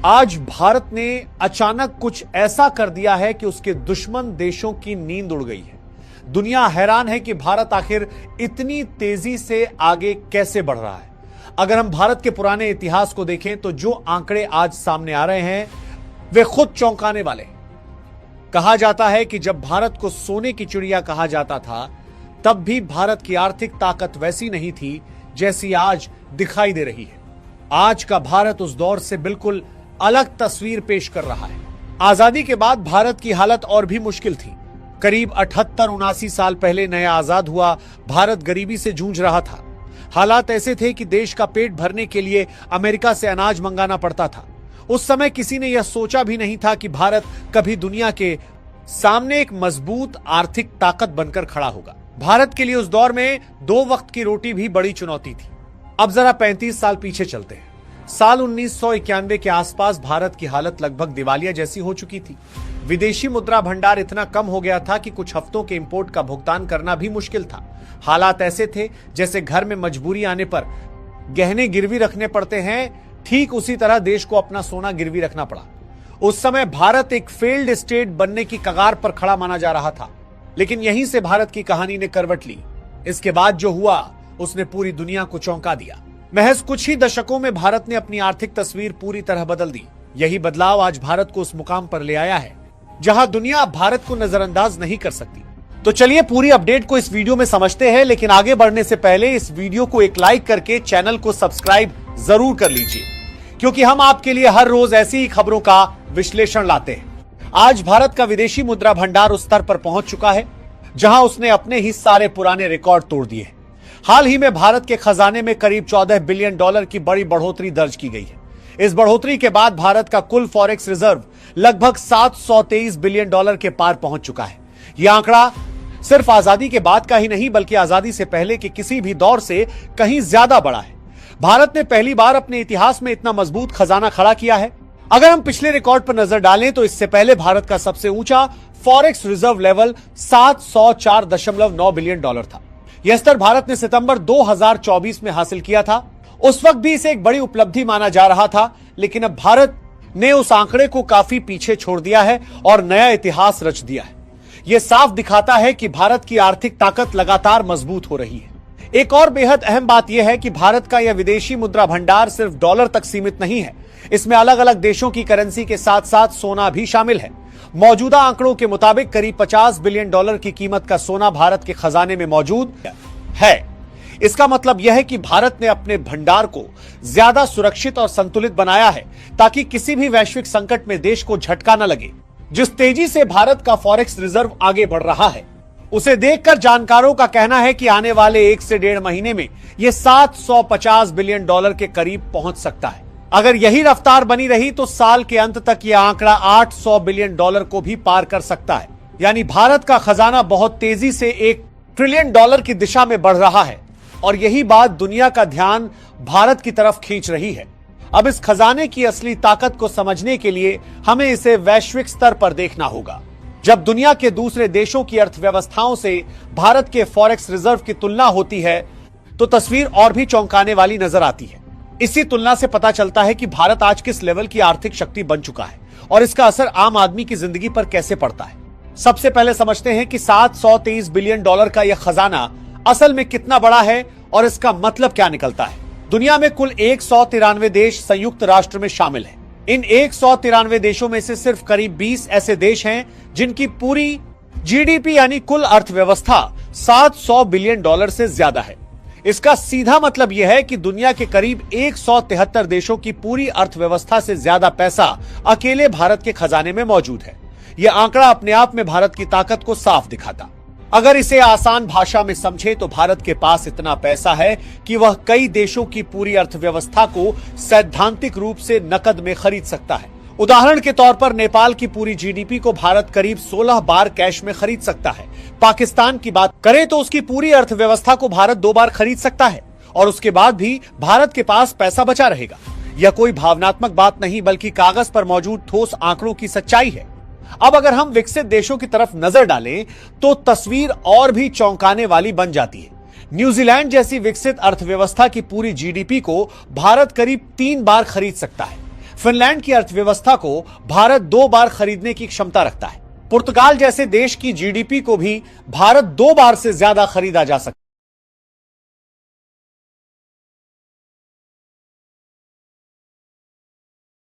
आज भारत ने अचानक कुछ ऐसा कर दिया है कि उसके दुश्मन देशों की नींद उड़ गई है। दुनिया हैरान है कि भारत आखिर इतनी तेजी से आगे कैसे बढ़ रहा है। अगर हम भारत के पुराने इतिहास को देखें तो जो आंकड़े आज सामने आ रहे हैं वे खुद चौंकाने वाले हैं। कहा जाता है कि जब भारत को सोने की चिड़िया कहा जाता था तब भी भारत की आर्थिक ताकत वैसी नहीं थी जैसी आज दिखाई दे रही है। आज का भारत उस दौर से बिल्कुल अलग तस्वीर पेश कर रहा है। आजादी के बाद भारत की हालत और भी मुश्किल थी। करीब 78-79 साल पहले नया आजाद हुआ भारत गरीबी से जूझ रहा था। हालात ऐसे थे कि देश का पेट भरने के लिए अमेरिका से अनाज मंगाना पड़ता था। उस समय किसी ने यह सोचा भी नहीं था कि भारत कभी दुनिया के सामने एक मजबूत आर्थिक ताकत बनकर खड़ा होगा। भारत के लिए उस दौर में 2 वक्त की रोटी भी बड़ी चुनौती थी। अब जरा 35 साल पीछे चलते हैं। साल 1991 के आसपास भारत की हालत लगभग दिवालिया जैसी हो चुकी थी। विदेशी मुद्रा भंडार इतना कम हो गया था कि कुछ हफ्तों के इंपोर्ट का भुगतान करना भी मुश्किल था। हालात ऐसे थे जैसे घर में मजबूरी आने पर गहने गिरवी रखने पड़ते हैं, ठीक उसी तरह देश को अपना सोना गिरवी रखना पड़ा। उस समय भारत एक फेल्ड स्टेट बनने की कगार पर खड़ा माना जा रहा था, लेकिन यहीं से भारत की कहानी ने करवट ली। इसके बाद जो हुआ उसने पूरी दुनिया को चौंका दिया। महज कुछ ही दशकों में भारत ने अपनी आर्थिक तस्वीर पूरी तरह बदल दी। यही बदलाव आज भारत को उस मुकाम पर ले आया है जहां दुनिया भारत को नजरअंदाज नहीं कर सकती। तो चलिए पूरी अपडेट को इस वीडियो में समझते हैं, लेकिन आगे बढ़ने से पहले इस वीडियो को एक लाइक करके चैनल को सब्सक्राइब जरूर कर लीजिए, क्योंकि हम आपके लिए हर रोज ऐसी ही खबरों का विश्लेषण लाते हैं। आज भारत का विदेशी मुद्रा भंडार उस स्तर पर पहुंच चुका है जहां उसने अपने ही सारे पुराने रिकॉर्ड तोड़ दिए हैं। हाल ही में भारत के खजाने में करीब $14 बिलियन की बड़ी बढ़ोतरी दर्ज की गई है। इस बढ़ोतरी के बाद भारत का कुल फॉरेक्स रिजर्व लगभग $723 बिलियन के पार पहुंच चुका है। यह आंकड़ा सिर्फ आजादी के बाद का ही नहीं बल्कि आजादी से पहले के किसी भी दौर से कहीं ज्यादा बड़ा है। भारत ने पहली बार अपने इतिहास में इतना मजबूत खजाना खड़ा किया है। अगर हम पिछले रिकॉर्ड पर नजर डालें तो इससे पहले भारत का सबसे ऊंचा फॉरेक्स रिजर्व लेवल $704.9 बिलियन था। यह स्तर भारत ने सितंबर 2024 में हासिल किया था। उस वक्त भी इसे एक बड़ी उपलब्धि माना जा रहा था, लेकिन अब भारत ने उस आंकड़े को काफी पीछे छोड़ दिया है और नया इतिहास रच दिया है। यह साफ दिखाता है कि भारत की आर्थिक ताकत लगातार मजबूत हो रही है। एक और बेहद अहम बात यह है कि भारत का यह विदेशी मुद्रा भंडार सिर्फ डॉलर तक सीमित नहीं है। इसमें अलग अलग देशों की करेंसी के साथ साथ सोना भी शामिल है। मौजूदा आंकड़ों के मुताबिक करीब $50 बिलियन की कीमत का सोना भारत के खजाने में मौजूद है। इसका मतलब यह है कि भारत ने अपने भंडार को ज्यादा सुरक्षित और संतुलित बनाया है ताकि किसी भी वैश्विक संकट में देश को झटका न लगे। जिस तेजी से भारत का फॉरेक्स रिजर्व आगे बढ़ रहा है उसे देखकर जानकारों का कहना है कि आने वाले 1 से 1.5 महीने में यह $750 बिलियन के करीब पहुंच सकता है। अगर यही रफ्तार बनी रही तो साल के अंत तक यह आंकड़ा $800 बिलियन को भी पार कर सकता है। यानी भारत का खजाना बहुत तेजी से $1 ट्रिलियन की दिशा में बढ़ रहा है और यही बात दुनिया का ध्यान भारत की तरफ खींच रही है। अब इस खजाने की असली ताकत को समझने के लिए हमें इसे वैश्विक स्तर पर देखना होगा। जब दुनिया के दूसरे देशों की अर्थव्यवस्थाओं से भारत के फॉरेक्स रिजर्व की तुलना होती है तो तस्वीर और भी चौंकाने वाली नजर आती है। इसी तुलना से पता चलता है कि भारत आज किस लेवल की आर्थिक शक्ति बन चुका है और इसका असर आम आदमी की जिंदगी पर कैसे पड़ता है। सबसे पहले समझते हैं कि $723 बिलियन का यह खजाना असल में कितना बड़ा है और इसका मतलब क्या निकलता है। दुनिया में कुल 193 देश संयुक्त राष्ट्र में शामिल हैं। इन 193 देशों में से सिर्फ करीब 20 ऐसे देश हैं जिनकी पूरी जीडीपी यानी कुल अर्थव्यवस्था $700 बिलियन से ज्यादा है। इसका सीधा मतलब यह है कि दुनिया के करीब 173 देशों की पूरी अर्थव्यवस्था से ज्यादा पैसा अकेले भारत के खजाने में मौजूद है। यह आंकड़ा अपने आप में भारत की ताकत को साफ दिखाता। अगर इसे आसान भाषा में समझे तो भारत के पास इतना पैसा है कि वह कई देशों की पूरी अर्थव्यवस्था को सैद्धांतिक रूप से नकद में खरीद सकता है। उदाहरण के तौर पर नेपाल की पूरी जीडीपी को भारत करीब 16 बार कैश में खरीद सकता है। पाकिस्तान की बात करें तो उसकी पूरी अर्थव्यवस्था को भारत 2 बार खरीद सकता है और उसके बाद भी भारत के पास पैसा बचा रहेगा। यह कोई भावनात्मक बात नहीं बल्कि कागज पर मौजूद ठोस आंकड़ों की सच्चाई है। अब अगर हम विकसित देशों की तरफ नजर डालें तो तस्वीर और भी चौंकाने वाली बन जाती है। न्यूजीलैंड जैसी विकसित अर्थव्यवस्था की पूरी जीडीपी को भारत करीब 3 बार खरीद सकता है। फिनलैंड की अर्थव्यवस्था को भारत 2 बार खरीदने की क्षमता रखता है। पुर्तगाल जैसे देश की जीडीपी को भी भारत 2 बार से ज्यादा खरीदा जा सकता है।